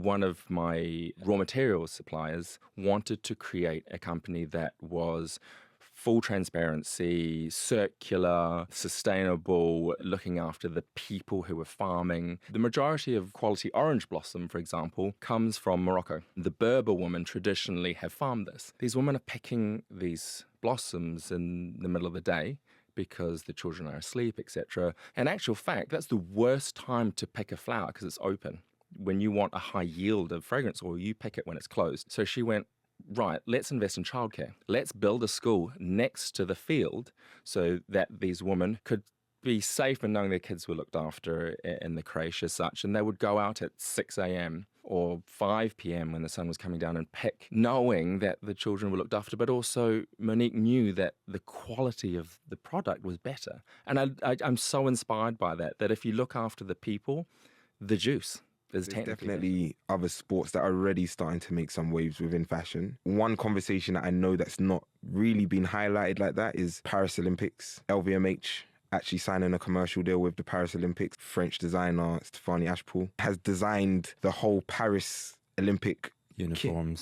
one of my raw materials suppliers wanted to create a company that was full transparency, circular, sustainable, looking after the people who were farming. The majority of quality orange blossom, for example, comes from Morocco. The Berber women traditionally have farmed this. These women are picking these blossoms in the middle of the day because the children are asleep, etc. In actual fact, that's the worst time to pick a flower because it's open. When you want a high yield of fragrance oil, you pick it when it's closed. So she went, right, let's invest in childcare. Let's build a school next to the field so that these women could be safe in knowing their kids were looked after in the creche as such. And they would go out at 6 a.m. or 5 p.m. when the sun was coming down and pick, knowing that the children were looked after. But also Monique knew that the quality of the product was better. And I'm so inspired by that if you look after the people, the juice is There's technically definitely other sports that are already starting to make some waves within fashion. One conversation that I know that's not really been highlighted like that is Paris Olympics. LVMH actually signing a commercial deal with the Paris Olympics. French designer Stéphane Ashpool has designed the whole Paris Olympic uniform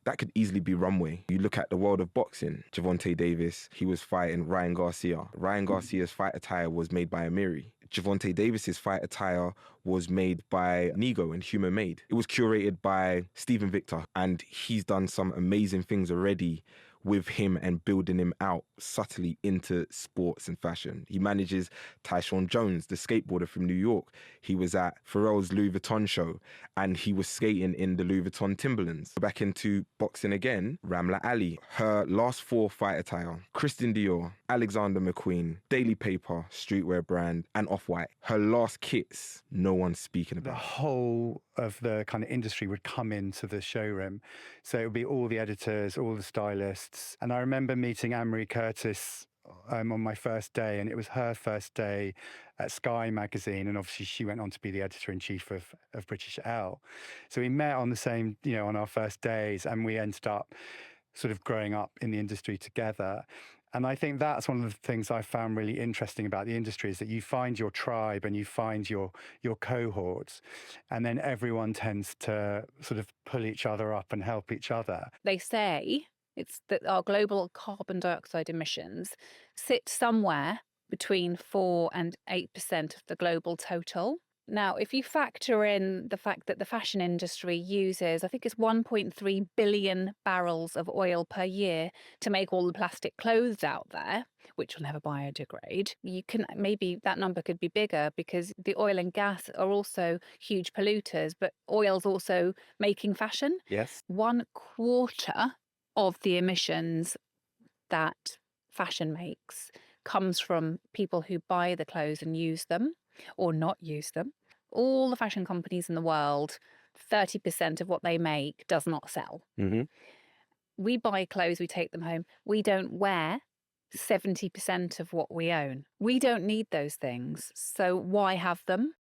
that could easily be runway. You look at the world of boxing, Gervonta Davis, he was fighting Ryan Garcia. Ryan Garcia's fight attire was made by Amiri. Gervonta Davis's fight attire was made by Nigo and Human Made. It was curated by Stephen Victor, and he's done some amazing things already with him and building him out subtly into sports and fashion. He manages Tyshawn Jones, the skateboarder from New York. He was at Pharrell's Louis Vuitton show and he was skating in the Louis Vuitton Timberlands. Back into boxing again, Ramla Ali. Her last 4 fight attire, Christian Dior, Alexander McQueen, Daily Paper, streetwear brand, and Off-White. Her last kits, no one's speaking The about. whole of the kind of industry would come into the showroom. So it would be all the editors, all the stylists. And I remember meeting Anne-Marie Curtis on my first day, and it was her first day at Sky magazine. And obviously she went on to be the editor-in-chief of British Elle. So we met on the same, on our first days, and we ended up sort of growing up in the industry together. And I think that's one of the things I found really interesting about the industry is that you find your tribe and you find your cohorts, and then everyone tends to sort of pull each other up and help each other. They say it's that our global carbon dioxide emissions sit somewhere between 4 and 8% of the global total. Now, if you factor in the fact that the fashion industry uses, I think it's 1.3 billion barrels of oil per year to make all the plastic clothes out there, which will never biodegrade, maybe that number could be bigger because the oil and gas are also huge polluters, but oil's also making fashion. Yes. 1/4 of the emissions that fashion makes comes from people who buy the clothes and use them or not use them. All the fashion companies in the world, 30% of what they make does not sell. Mm-hmm. We buy clothes, we take them home. We don't wear 70% of what we own. We don't need those things. So why have them?